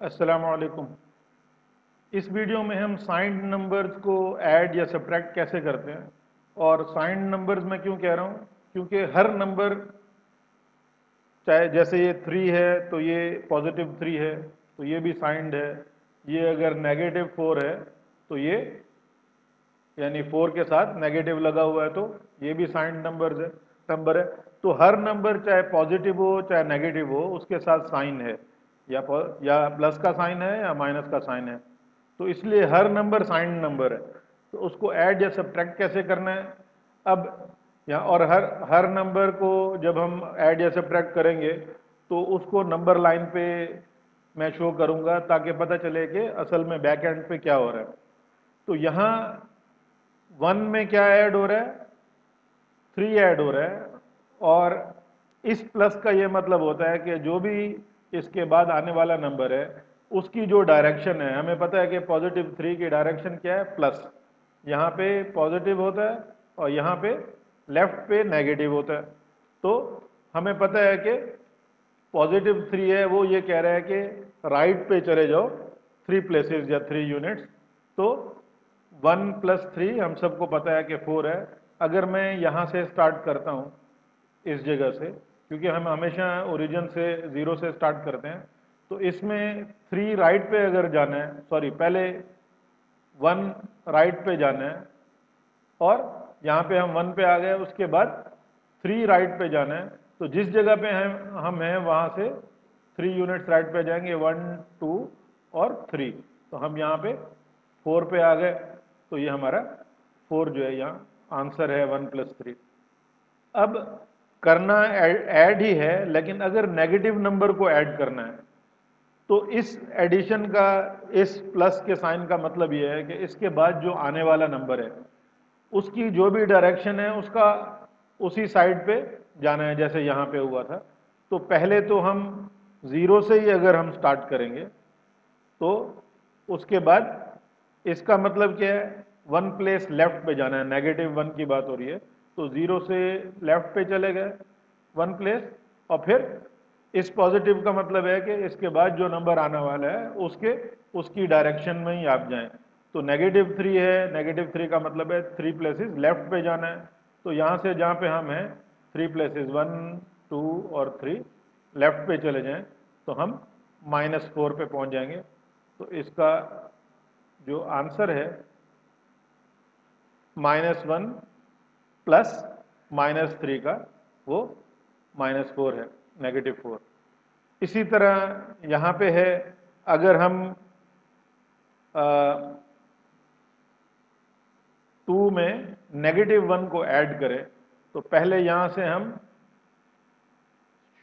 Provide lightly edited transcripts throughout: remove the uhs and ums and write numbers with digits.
अस्सलाम वालेकुम। इस वीडियो में हम साइंड नंबर्स को ऐड या सब्ट्रैक्ट कैसे करते हैं। और साइंड नंबर्स मैं क्यों कह रहा हूँ, क्योंकि हर नंबर, चाहे जैसे ये 3 है तो ये पॉजिटिव 3 है तो ये भी साइंड है। ये अगर नेगेटिव 4 है तो ये यानी 4 के साथ नेगेटिव लगा हुआ है तो ये भी साइंड नंबर है। तो हर नंबर चाहे पॉजिटिव हो चाहे नेगेटिव हो उसके साथ साइन है, या प्लस का साइन है या माइनस का साइन है। तो इसलिए हर नंबर साइंड नंबर है। तो उसको ऐड या सब्ट्रैक्ट कैसे करना है। अब यहाँ और हर हर नंबर को जब हम ऐड या सब्ट्रैक्ट करेंगे तो उसको नंबर लाइन पे मैं शो करूंगा ताकि पता चले कि असल में बैक एंड पे क्या हो रहा है। तो यहाँ 1 में क्या ऐड हो रहा है, 3 ऐड हो रहा है। और इस प्लस का ये मतलब होता है कि जो भी इसके बाद आने वाला नंबर है उसकी जो डायरेक्शन है, हमें पता है कि पॉजिटिव 3 की डायरेक्शन क्या है, प्लस। यहाँ पे पॉजिटिव होता है और यहाँ पे लेफ्ट पे नेगेटिव होता है। तो हमें पता है कि पॉजिटिव 3 है, वो ये कह रहा है कि राइट पे चले जाओ 3 प्लेसेस या 3 यूनिट्स। तो 1 प्लस 3 हम सबको पता है कि 4 है। अगर मैं यहाँ से स्टार्ट करता हूँ इस जगह से, क्योंकि हम हमेशा ओरिजिन से 0 से स्टार्ट करते हैं, तो इसमें 3 राइट पे अगर जाना है, सॉरी पहले 1 राइट पे जाना है और यहाँ पे हम 1 पे आ गए, उसके बाद 3 राइट पे जाना है। तो जिस जगह पे हम हैं वहाँ से 3 यूनिट्स राइट पे जाएंगे, 1 2 और 3। तो हम यहाँ पे 4 पे आ गए। तो ये हमारा 4 जो है यहाँ आंसर है 1 प्लस 3। अब करना ऐड ही है, लेकिन अगर नेगेटिव नंबर को ऐड करना है तो इस एडिशन का, इस प्लस के साइन का मतलब यह है कि इसके बाद जो आने वाला नंबर है उसकी जो भी डायरेक्शन है उसका उसी साइड पे जाना है, जैसे यहाँ पे हुआ था। तो पहले तो हम 0 से ही अगर हम स्टार्ट करेंगे तो उसके बाद इसका मतलब क्या है, 1 प्लेस लेफ्ट पे जाना है, नेगेटिव 1 की बात हो रही है। तो 0 से लेफ्ट पे चले गए 1 प्लेस, और फिर इस पॉजिटिव का मतलब है कि इसके बाद जो नंबर आने वाला है उसकी डायरेक्शन में ही आप जाएं। तो नेगेटिव 3 है, नेगेटिव 3 का मतलब है 3 प्लेसेस लेफ्ट पे जाना है। तो यहाँ से जहाँ पे हम हैं 3 प्लेसेस 1 2 और 3 लेफ्ट पे चले जाएं तो हम -4 पे पहुँच जाएंगे। तो इसका जो आंसर है -1 प्लस -3 का, वो -4 है, -4। इसी तरह यहाँ पे है, अगर हम 2 में -1 को ऐड करें तो पहले यहाँ से हम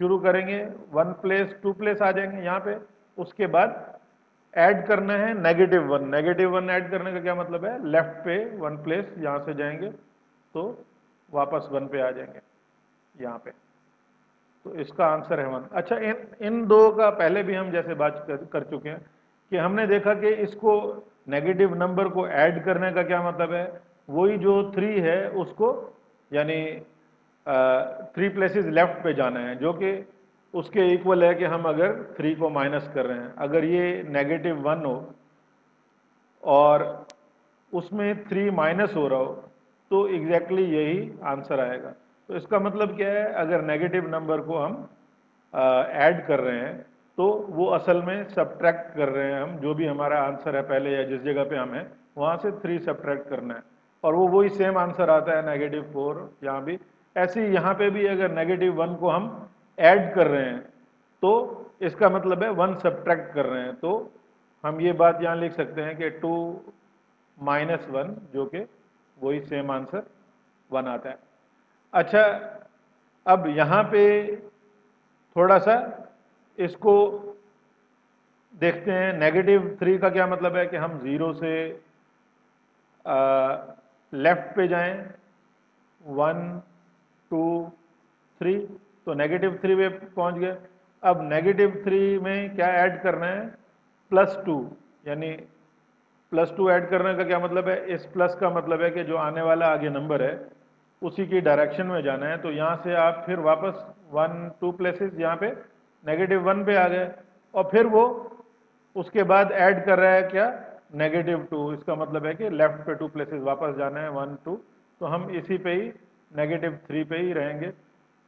शुरू करेंगे, 1 प्लेस 2 प्लेस आ जाएंगे यहाँ पे। उसके बाद ऐड करना है -1। -1 ऐड करने का क्या मतलब है, लेफ्ट पे 1 प्लेस यहाँ से जाएंगे तो वापस 1 पे आ जाएंगे यहाँ पे। तो इसका आंसर है 1। अच्छा, इन दो का पहले भी हम जैसे बात कर चुके हैं कि हमने देखा कि इसको नेगेटिव नंबर को ऐड करने का क्या मतलब है, वही जो 3 है उसको, यानी 3 प्लेसेस लेफ्ट पे जाना है, जो कि उसके इक्वल है कि हम अगर 3 को माइनस कर रहे हैं, अगर ये -1 हो और उसमें 3 माइनस हो रहा हो तो एग्जैक्टली यही आंसर आएगा। तो इसका मतलब क्या है, अगर नेगेटिव नंबर को हम ऐड कर रहे हैं तो वो असल में सब्ट्रैक्ट कर रहे हैं हम, जो भी हमारा आंसर है पहले या जिस जगह पे हम हैं वहाँ से 3 सब्ट्रैक्ट करना है, और वो वही सेम आंसर आता है -4 यहाँ भी। ऐसे ही यहाँ पे भी अगर -1 को हम ऐड कर रहे हैं तो इसका मतलब है 1 सब्ट्रैक्ट कर रहे हैं। तो हम ये बात यहाँ लिख सकते हैं कि 2 -1, जो कि वही सेम आंसर 1 आता है। अच्छा, अब यहाँ पे थोड़ा सा इसको देखते हैं। -3 का क्या मतलब है कि हम 0 से लेफ्ट पे जाएं, 1 2 3, तो -3 पे पहुंच गए। अब -3 में क्या ऐड करना है, +2, यानी +2 ऐड करने का क्या मतलब है, इस प्लस का मतलब है कि जो आने वाला आगे नंबर है उसी की डायरेक्शन में जाना है। तो यहाँ से आप फिर वापस 1 2 प्लेसेस यहाँ पे -1 पे आ गए, और फिर वो उसके बाद ऐड कर रहा है क्या, -2। इसका मतलब है कि लेफ्ट पे 2 प्लेसेस वापस जाना है, 1 2, तो हम इसी पे ही -3 पे ही रहेंगे।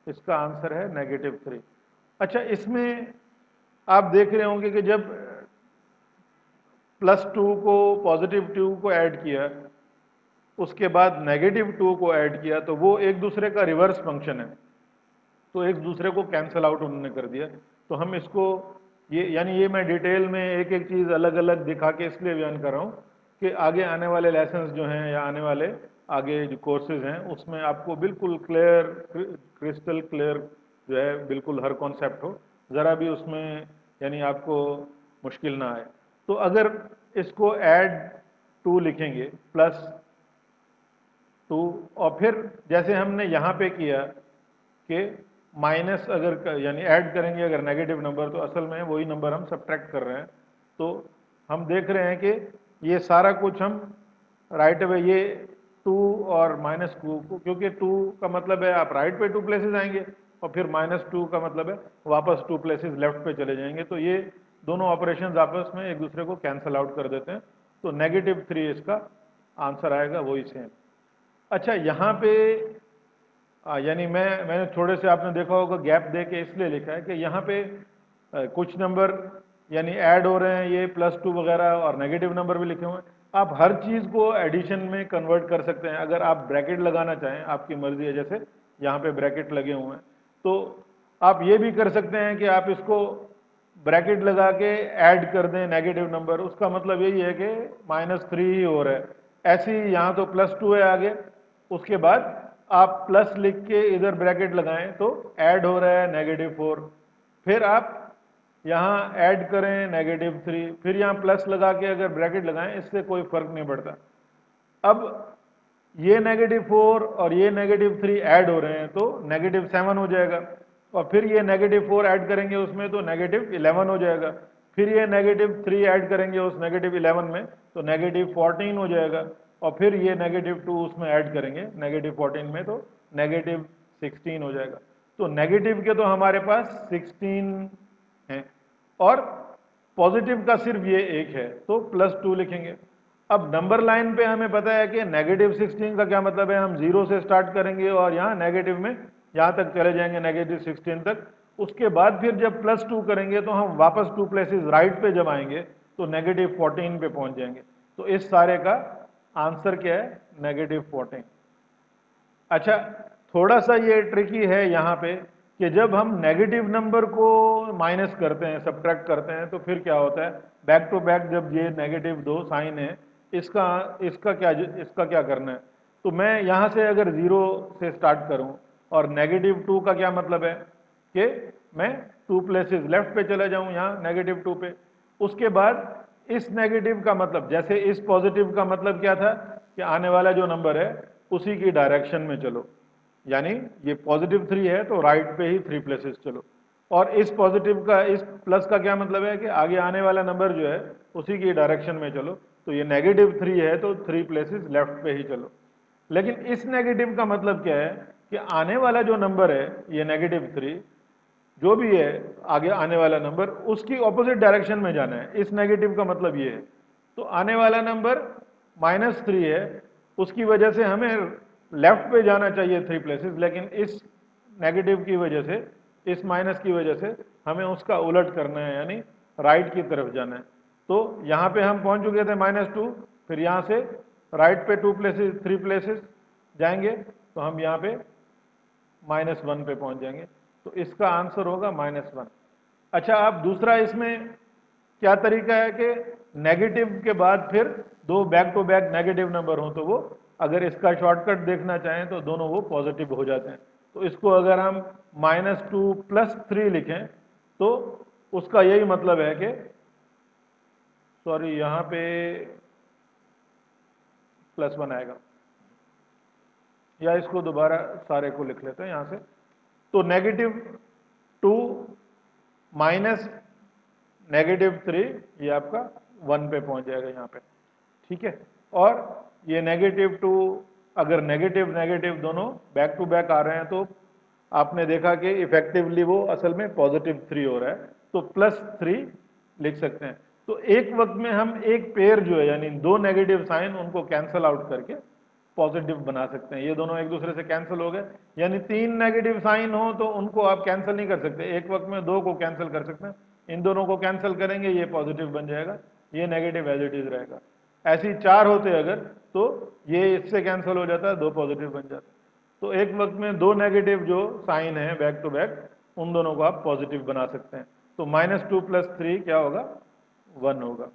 इसका आंसर है -3। अच्छा, इसमें आप देख रहे होंगे कि जब +2 को +2 को ऐड किया, उसके बाद -2 को ऐड किया, तो वो एक दूसरे का रिवर्स फंक्शन है, तो एक दूसरे को कैंसल आउट उन्होंने कर दिया। तो हम इसको ये मैं डिटेल में एक एक चीज़ अलग अलग दिखा के इसलिए बयान कर रहा हूँ कि आगे आने वाले लेसन्स जो हैं या आने वाले आगे जो कोर्सेज हैं उसमें आपको बिल्कुल क्लियर, क्रिस्टल क्लियर जो है बिल्कुल हर कॉन्सेप्ट हो, ज़रा भी उसमें यानी आपको मुश्किल ना आए। तो अगर इसको +2 लिखेंगे, +2, और फिर जैसे हमने यहाँ पे किया कि माइनस अगर यानी ऐड करेंगे अगर नेगेटिव नंबर, तो असल में वही नंबर हम सब्ट्रैक्ट कर रहे हैं। तो हम देख रहे हैं कि ये सारा कुछ हम राइट अवे ये 2 और -2 क्योंकि 2 का मतलब है आप राइट पे 2 प्लेसेस आएंगे और फिर -2 का मतलब है वापस 2 प्लेसेस लेफ्ट पे चले जाएंगे, तो ये दोनों ऑपरेशंस आपस में एक दूसरे को कैंसल आउट कर देते हैं। तो -3 इसका आंसर आएगा, वही सेम। अच्छा, यहाँ पे यानी मैंने थोड़े से आपने देखा होगा गैप दे के इसलिए लिखा है कि यहाँ पे कुछ नंबर यानी ऐड हो रहे हैं, ये +2 वगैरह, और नेगेटिव नंबर भी लिखे हुए हैं। आप हर चीज़ को एडिशन में कन्वर्ट कर सकते हैं। अगर आप ब्रैकेट लगाना चाहें, आपकी मर्जी है, जैसे यहाँ पे ब्रैकेट लगे हुए हैं, तो आप ये भी कर सकते हैं कि आप इसको ब्रैकेट लगा के ऐड कर दें नेगेटिव नंबर, उसका मतलब यही है कि -3 ही हो रहा है। ऐसे ही यहाँ तो +2 है आगे, उसके बाद आप प्लस लिख के इधर ब्रैकेट लगाएं तो ऐड हो रहा है -4, फिर आप यहाँ ऐड करें -3, फिर यहाँ प्लस लगा के अगर ब्रैकेट लगाएं, इससे कोई फर्क नहीं पड़ता। अब ये -4 और ये -3 ऐड हो रहे हैं तो -7 हो जाएगा, और फिर ये -4 ऐड करेंगे उसमें तो -11 हो जाएगा, फिर ये -3 ऐड करेंगे उस -11 में तो -14 हो जाएगा, और फिर ये -2 उसमें ऐड करेंगे -14 में तो -16 हो जाएगा। तो नेगेटिव के तो हमारे पास 16 हैं और पॉजिटिव का सिर्फ ये एक है, तो +2 लिखेंगे। अब नंबर लाइन पे हमें पता है कि -16 का क्या मतलब है, हम 0 से स्टार्ट करेंगे और यहाँ नेगेटिव में यहाँ तक चले जाएंगे -16 तक। उसके बाद फिर जब +2 करेंगे तो हम वापस 2 प्लेसेस राइट पे जब आएंगे तो -14 पे पहुंच जाएंगे। तो इस सारे का आंसर क्या है, -14। अच्छा, थोड़ा सा ये ट्रिकी है यहाँ पे कि जब हम नेगेटिव नंबर को माइनस करते हैं, सब्ट्रैक्ट करते हैं, तो फिर क्या होता है, बैक टू बैक जब ये -2 साइन है, इसका इसका क्या करना है। तो मैं यहाँ से अगर 0 से स्टार्ट करूँ और -2 का क्या मतलब है कि मैं 2 प्लेसेस लेफ्ट पे चले जाऊँ, यहाँ -2 पे। उसके बाद इस नेगेटिव का मतलब, जैसे इस पॉजिटिव का मतलब क्या था कि आने वाला जो नंबर है उसी की डायरेक्शन में चलो, यानी ये +3 है तो राइट पे ही 3 प्लेसेस चलो, और इस पॉजिटिव का, इस प्लस का क्या मतलब है कि आगे आने वाला नंबर जो है उसी की डायरेक्शन में चलो। तो ये -3 है तो 3 प्लेसेस लेफ्ट पे ही चलो। लेकिन इस नेगेटिव का मतलब क्या है कि आने वाला जो नंबर है ये -3, जो भी है आगे आने वाला नंबर, उसकी ऑपोजिट डायरेक्शन में जाना है। इस नेगेटिव का मतलब ये है। तो आने वाला नंबर -3 है, उसकी वजह से हमें लेफ्ट पे जाना चाहिए 3 प्लेसेस, लेकिन इस नेगेटिव की वजह से, इस माइनस की वजह से हमें उसका उलट करना है, यानी राइट की तरफ जाना है। तो यहाँ पे हम पहुंच चुके थे -2, फिर यहाँ से राइट पे 2 प्लेसेस 3 प्लेसेस जाएंगे तो हम यहाँ पे -1 पे पहुंच जाएंगे। तो इसका आंसर होगा -1। अच्छा, आप दूसरा इसमें क्या तरीका है कि नेगेटिव के बाद फिर 2 back to back negative number हो तो वो, अगर इसका शॉर्टकट देखना चाहें तो दोनों वो पॉजिटिव हो जाते हैं। तो इसको अगर हम -2 + 3 लिखें तो उसका यही मतलब है कि, सॉरी यहाँ पे +1 आएगा, या इसको दोबारा सारे को लिख लेते हैं यहाँ से। तो -2 माइनस -3 ये आपका 1 पे पहुंच जाएगा यहाँ पे, ठीक है। और ये -2 अगर नेगेटिव नेगेटिव दोनों बैक टू बैक आ रहे हैं तो आपने देखा कि इफेक्टिवली वो असल में +3 हो रहा है, तो +3 लिख सकते हैं। तो एक वक्त में हम एक पेयर जो है यानी दो नेगेटिव साइन उनको कैंसल आउट करके पॉजिटिव बना सकते हैं। ये दोनों एक दूसरे से कैंसिल हो गए, यानी तीन नेगेटिव साइन हो तो उनको आप कैंसिल नहीं कर सकते, एक वक्त में दो को कैंसिल कर सकते हैं। इन दोनों को कैंसिल करेंगे, ये पॉजिटिव बन जाएगा, ये नेगेटिव एज इट इज रहेगा। ऐसी चार होते अगर तो ये इससे कैंसिल हो जाता है, दो पॉजिटिव बन जाता है। तो एक वक्त में दो नेगेटिव जो साइन है बैक टू बैक, उन दोनों को आप पॉजिटिव बना सकते हैं। तो -2 + 3 क्या होगा, 1 होगा।